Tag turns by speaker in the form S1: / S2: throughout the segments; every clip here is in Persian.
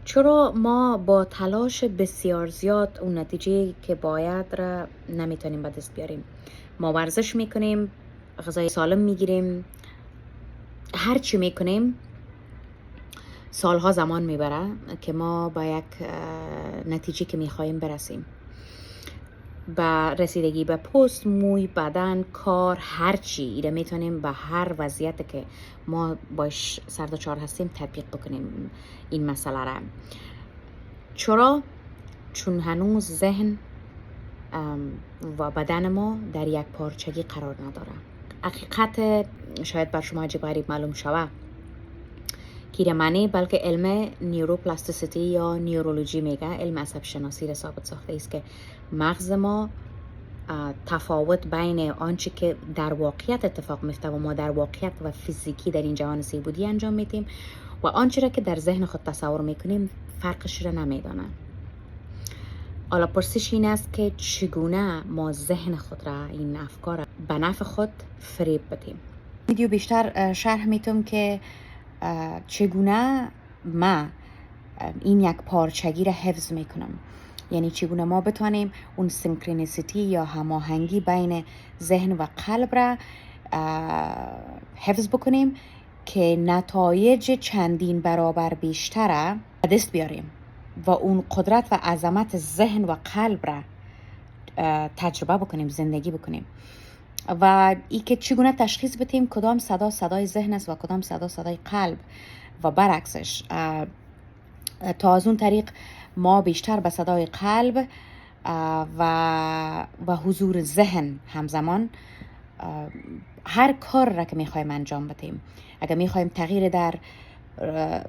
S1: چرا ما با تلاش بسیار زیاد اون نتیجه که باید را نمیتونیم به دست بیاریم؟ ما ورزش میکنیم، غذای سالم میگیریم، هر چی میکنیم سالها زمان میبره که ما با یک نتیجه که میخوایم برسیم. به رسیدگی به پوست، موی، بدن، کار، هر چی ایره میتونیم به هر وضعیت که ما باش سردچار هستیم تطبیق بکنیم این مسئله را. چرا؟ چون هنوز ذهن و بدن ما در یک پارچگی قرار نداره. حقیقت شاید بر شما عجیب غریب معلوم شود که معنی، بلکه علم نیوروپلاستیسیتی یا نیورولوژی میگه، علم عصب شناسی را ثابت ساخته است که مغز ما تفاوت بین آنچه که در واقعیت اتفاق میفته و ما در واقعیت و فیزیکی در این جهان سیبودی انجام میدیم و آنچه را که در ذهن خود تصور میکنیم فرقش را نمیدانه. حالا پرسش این است که چگونه ما ذهن خود را، این افکار را به نفع خود فریب بدیم. ویدیو بیشتر شرح میتونم که چگونه ما این یک پارچگی را حفظ میکنم، یعنی چگونه ما بتوانیم اون سینکرونیسیتی یا هماهنگی بین ذهن و قلب را حفظ بکنیم که نتایج چندین برابر بیشتر به دست بیاریم و اون قدرت و عظمت ذهن و قلب را تجربه بکنیم، زندگی بکنیم. و ای که چگونه تشخیص بدیم کدام صدا صدای ذهن است و کدام صدا صدای قلب و برعکسش. تا از اون طریق ما بیشتر به صدای قلب و حضور ذهن همزمان هر کار را که میخوایم انجام بدیم. اگر میخوایم تغییر در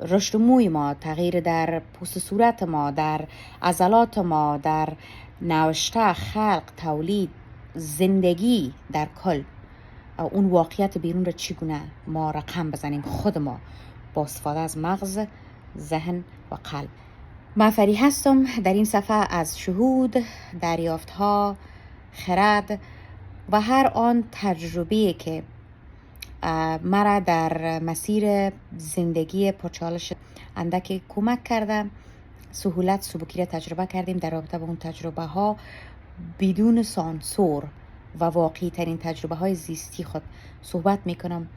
S1: رشد موی ما، تغییر در پوست صورت ما، در عضلات ما، در نوشته، خلق، تولید، زندگی در کل، اون واقعیت بیرون را چگونه ما رقم بزنیم خود ما با استفاده از مغز، ذهن و قلب. من فری هستم در این صفحه از شهود، دریافت‌ها، خرد و هر آن تجربه‌ای که مرا در مسیر زندگی پرچالش اندکی کمک کرده، سهولت سبکی را تجربه کردیم. در رابطه با اون تجربه ها بدون سانسور و واقعی ترین تجربه های زیستی خود صحبت میکنم.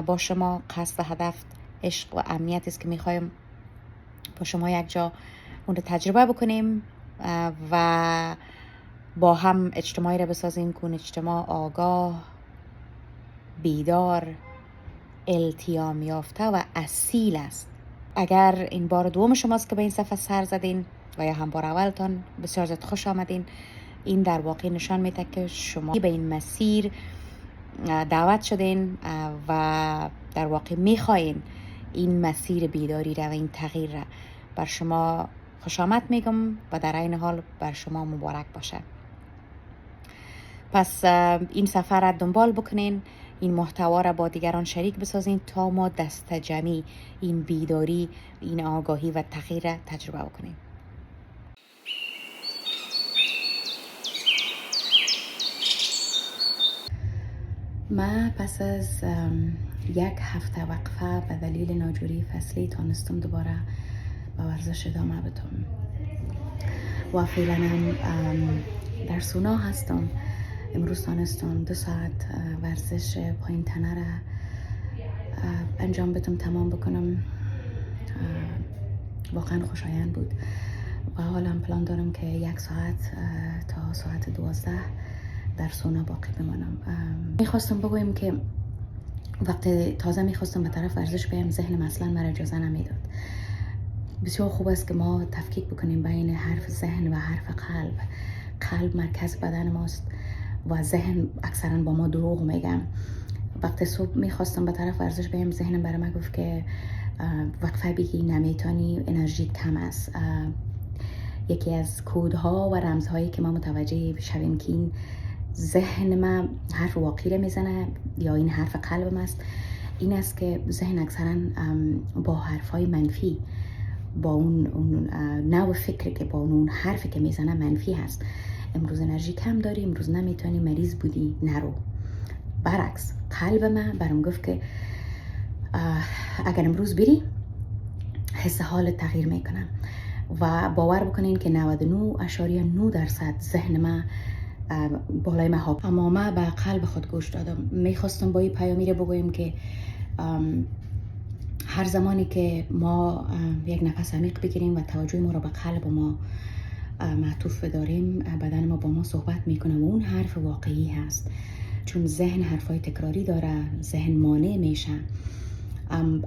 S1: با شما قصد و هدف عشق و امنیت است که میخوایم با شما یک جا اون رو تجربه بکنیم و با هم اجتماعی را بسازیم که اون اجتماع آگاه، بیدار، التیام یافته و اصیل است. اگر این بار دوم شماست که به این صفحه سر زدین و یا هم بار اولتان، بسیار زیاد خوش آمدین. این در واقع نشان میده که شما به این مسیر دعوت شدین و در واقع میخواین این مسیر بیداری را و این تغییر را. بر شما خوش آمد میگم و در این حال بر شما مبارک باشه. پس این سفر را دنبال بکنین، این محتوا را با دیگران شریک بسازین تا ما دست جمعی این بیداری، این آگاهی و تغییر را تجربه بکنیم. من پس از یک هفته وقفه به دلیل ناجوری فصلی تانستم دوباره به ورزش ادامه بدم و فعلا در سونا هستم. امروز تانستم 2 ساعت ورزش پایین تنه را انجام بدم، تمام بکنم. واقعا خوشایند بود و حالا پلان دارم که 1 ساعت تا ساعت 12 در سونا باقی بمانم. میخواستم بگویم که وقتی تازه میخواستم به طرف ورزش بیم، ذهن مثلا مرا اجازه نمیداد. بسیار خوب است که ما تفکیک بکنیم بین حرف ذهن و حرف قلب. قلب مرکز بدن ماست و ذهن اکثرا با ما دروغ میگم. وقتی صبح میخواستم به طرف ورزش بیم، ذهنم برای من گفت که وقفه بگی، نمیتونی، انرژی کم است. یکی از کودها و رمزهایی که ما متوجه شویم که این ذهن ما حرف واقعی رو میزنه یا این حرف قلب است، این است که ذهن اکثرا با حرفهای منفی، با اون نوع فکری که با اون حرفی که میزنه منفی هست. امروز انرژی کم داری، امروز نمیتونی، مریض بودی، نرو. برعکس قلب من برام گفت که اگر امروز بری حس حال تغییر میکنه و باور بکنین که 99.9% ذهن ما بالای ما ها. اما ما به قلب خود گوش دادم. میخواستم با این پیامی رو بگویم که هر زمانی که ما یک نفس عمیق بگیریم و توجه ما رو به قلب ما معطوف بداریم، بدن ما با ما صحبت میکنه و اون حرف واقعی هست. چون ذهن حرفای تکراری داره، ذهن مانع میشه.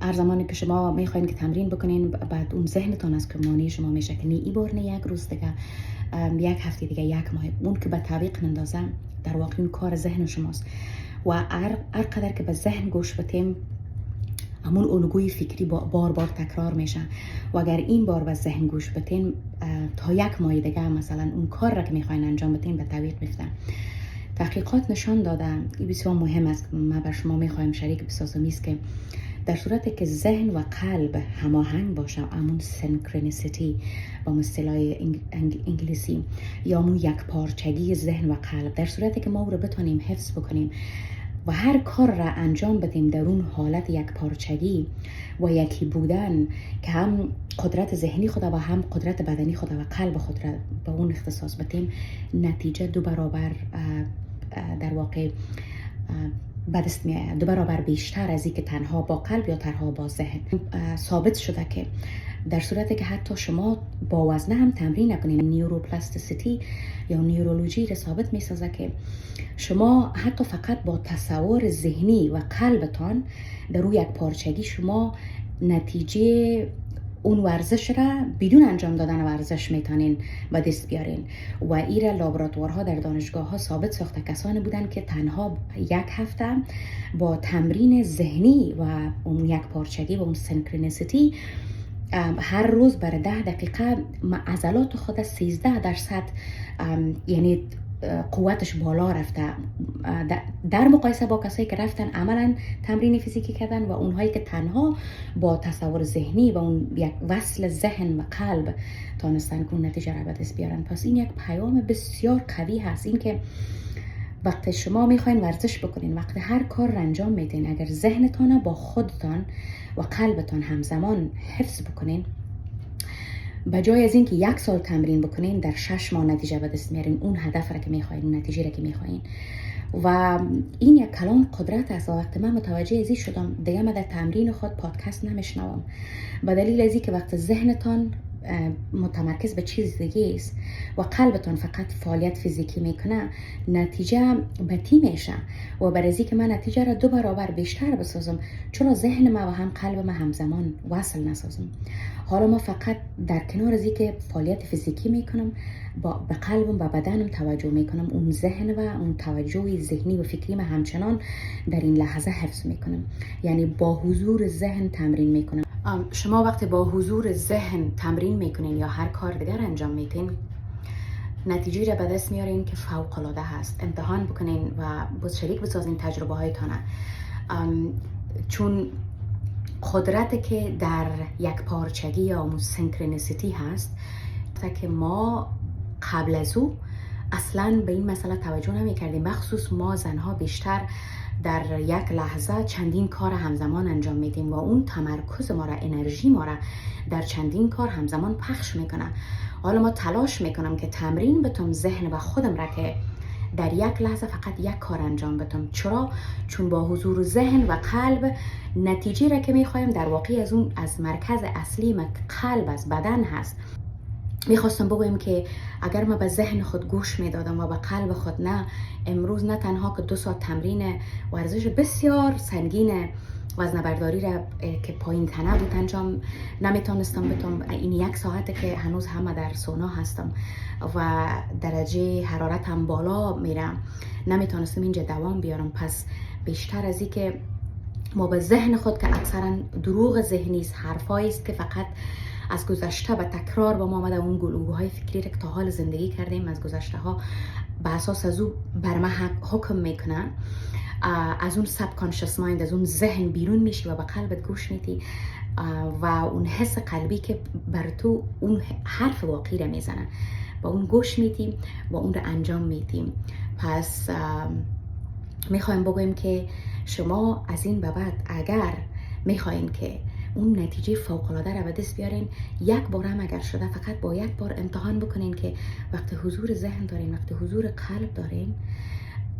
S1: هر زمانی که شما میخواین که تمرین بکنین، بعد اون ذهنتان از که مانع شما میشه که نه ای بار، نه یک روز دیگه، یک هفته دیگه، یک ماه، اون که به تعویق نندازه در واقع اون کار ذهن شماست. و هر قدر که به ذهن گوش بدیم، همون الگوی فکری بار بار تکرار میشه و اگر این بار به ذهن گوش بدین، تا یک ماه دیگه مثلا اون کار را که میخواین انجام بدین به تعویق میفته. تحقیقات نشان داده، این بسیار مهم است، ما بر شما میخوایم شریک بسازم، است که در صورتی که ذهن و قلب هماهنگ باشه، همون سینکرونیسیتی با اصطلاح انگلیسی، یا همون یک پارچگی ذهن و قلب، در صورتی که ما او رو بتونیم حفظ بکنیم و هر کار را انجام بدیم در اون حالت یک پارچگی و یکی بودن، که هم قدرت ذهنی خود و هم قدرت بدنی خود و قلب خود را به اون اختصاص بدیم، نتیجه 2 برابر در واقع به دست می آید، 2 برابر بیشتر از این که تنها با قلب یا تنها با ذهن. ثابت شده که در صورتی که حتی شما با وزنه هم تمرین نکنید، نیوروپلاستیسیتی یا نیورولوژی را ثابت می سازه که شما حتی فقط با تصور ذهنی و قلبتان در روی یک پارچگی، شما نتیجه اون ورزش را بدون انجام دادن ورزش میتونین به دست بیارین. و این را لابراتوارها در دانشگاه ها ثابت ساخته. کسانی بودن که تنها یک هفته با تمرین ذهنی و اون یک پارچگی و اون سینکرونیسیتی هر روز برای 10 دقیقه عضلات خود 13% یعنی قوتش بالا رفته، در مقایسه با کسایی که رفتن عملا تمرین فیزیکی کردن و اونهایی که تنها با تصور ذهنی و اون یک وصل ذهن و قلب تانستن که اون نتیجه را به دست بیارن. پس این یک پیام بسیار قوی هست، این که وقتی شما میخواین ورزش بکنین، وقتی هر کار را انجام میدین، اگر ذهنتان با خودتان و قلبتان همزمان حفظ بکنین، بجای از اینکه 1 سال تمرین بکنین، در 6 ماه نتیجه به دست میارین، اون هدف را که میخواین، اون نتیجه را که میخواین. و این یک کلان قدرت است. و وقتی من متوجه ازی شدم، دیگه من در تمرین خود پادکست نمیشنوم، به دلیل ازی که وقت ذهنتان متمرکز به چیز دیگه است و قلبتان فقط فعالیت فیزیکی میکنه، نتیجه بدی میشه. و برای از که من نتیجه را 2 برابر بیشتر بسازم، چرا ذهن ما و هم قلب ما همزمان وصل نسازم؟ حالا ما فقط در کنار از که فعالیت فیزیکی میکنم، به قلبم و بدنم توجه میکنم، اون ذهن و اون توجه ذهنی و فکری ما همچنان در این لحظه حفظ میکنم، یعنی با حضور ذهن تمرین میکنم. شما وقتی با حضور ذهن تمرین میکنین یا هر کار دیگر انجام میتین، نتیجه را به دست میارین که فوق العاده هست. امتحان بکنین و با شریک بسازین تجربه هایتانه، چون قدرت که در یک پارچگی یا سینکرونیسیتی هست که ما قبل از او اصلا به این مسئله توجه نمی کردیم. مخصوص ما زنها بیشتر در یک لحظه چندین کار همزمان انجام میدیم و اون تمرکز ما را، انرژی ما را در چندین کار همزمان پخش میکنه. حالا ما تلاش میکنم که تمرین بتم ذهن و خودم را که در یک لحظه فقط یک کار انجام بدم. چرا؟ چون با حضور ذهن و قلب نتیجه را که میخوایم در واقع از مرکز اصلی ما قلب، از بدن هست. میخواستم بگویم که اگر ما به ذهن خود گوش میدادم و به قلب خود نه، امروز نه تنها که 2 ساعت تمرین ورزش بسیار سنگین وزن برداری را که پایین تنه بود انجام نمیتونستم بتونم. این 1 ساعته که هنوز همه در سونا هستم و درجه حرارت هم بالا میره، نمیتونستم اینجا دوام بیارم. پس بیشتر از این که ما به ذهن خود که اکثرا دروغ ذهنی است، حرفایی است که فقط از گذشته به تکرار با ما آمده، اون گلوهای فکری که تا حال زندگی کردیم از گذشته ها، به اساس از او بر ما حکم میکنن، از اون ساب کانشس مایند، از اون ذهن بیرون میشی و به قلبت گوش میدی و اون حس قلبی که بر تو اون حرف واقعی را میزنه، با اون گوش میدیم و اون را انجام میدیم. پس میخوایم بگویم که شما از این به بعد اگر میخواین که اون نتیجه فوق‌العاده رو به دست بیارین. یک بار هم اگر شده فقط با یک بار امتحان بکنین که وقتی حضور ذهن دارین، وقتی حضور قلب دارین،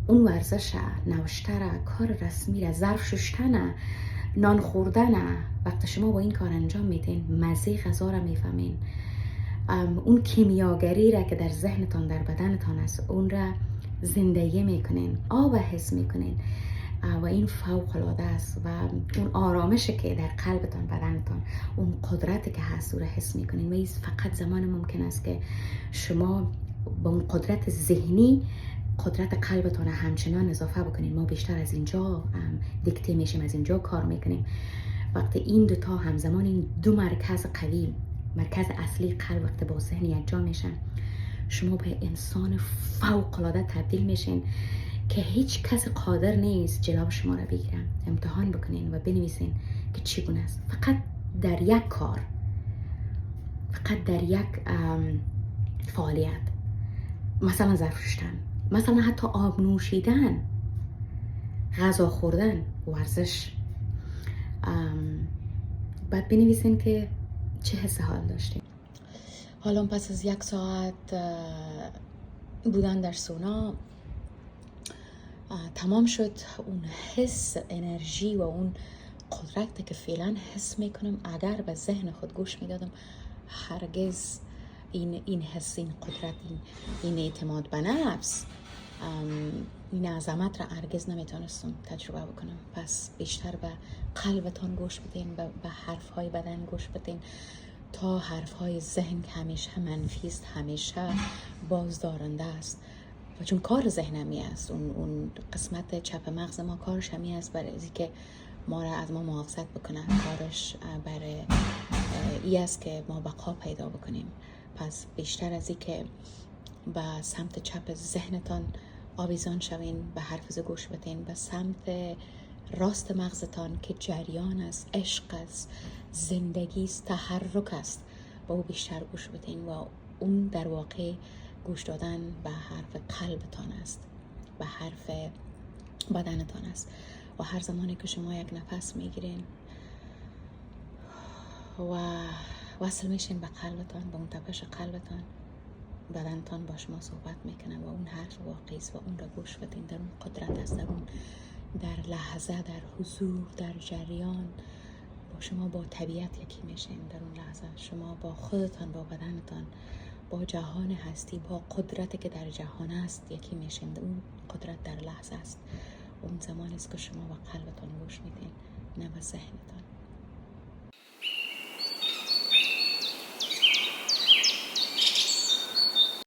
S1: اون ورزش، نوشتن، کار رسمی، ظرف شستن، نان خوردن، وقتی شما با این کار انجام میدین مزه غذا رو میفهمین. اون کیمیاگری را که در ذهنتان، در بدنتان است، اون را زندگی میکنین، آب حس میکنین و این فوق العاده است. و اون آرامش که در قلبتان، بدنتان، اون قدرتی که هست او را حس میکنین. و این فقط زمان ممکن است که شما با اون قدرت ذهنی قدرت قلبتان همچنان اضافه بکنین. ما بیشتر از اینجا دیکته میشیم، از اینجا کار میکنیم. وقتی این دوتا همزمان، این دو مرکز قوی، مرکز اصلی قلب وقتی با ذهن یکجا میشن، شما به انسان فوق العاده تبدیل میشین که هیچ کس قادر نیست جلاب شما را بگیرن. امتحان بکنین و بنویسین که چگونه است. فقط در یک کار، فقط در یک فعالیت، مثلا ظرف شستن، مثلا حتی آب نوشیدن، غذا خوردن، ورزش، بعد بنویسین که چه حس حال داشتین. حالا پس از 1 ساعت بودن در سونا تمام شد. اون حس انرژی و اون قدرتی که فعلا حس میکنم، اگر به ذهن خود گوش میدادم، هرگز این حس، این قدرت، این اعتماد به نفس، این عظمت را هرگز نمیتونستم تجربه بکنم. پس بیشتر به قلبتان گوش بدین، به حرفهای بدن گوش بدین، تا حرفهای ذهن همیشه منفی است، همیشه بازدارنده است. و چون کار ذهن همی است، اون قسمت چپ مغز ما کارش همی است برای از که ما را از ما محافظت بکنه. کارش برای ای است که ما بقا پیدا بکنیم. پس بیشتر از این که به سمت چپ ذهنتان آویزان شوین، به حرف گوش بدین، به سمت راست مغزتان که جریان است، عشق است، زندگی است، تحرک است، با او بیشتر گوش بدین. و اون در واقع گوش دادن به حرف قلبتان است، به حرف بدنتان است. و هر زمانی که شما یک نفس میگیرین و وصل میشین به قلبتان، به اون تپش قلبتان، بدنتان با شما صحبت میکنه و اون حرف واقعی است و اون را گوش بدین. در اون قدرت است، در لحظه، در حضور، در جریان، با شما با طبیعت یکی میشین. در اون لحظه شما با خودتان، با بدنتان، با جهان هستی، با قدرتی که در جهان است یکی میشین. اون قدرت در لحظه است. اون زمان است که شما با قلبتان گوش میدین، نه به ذهنتان.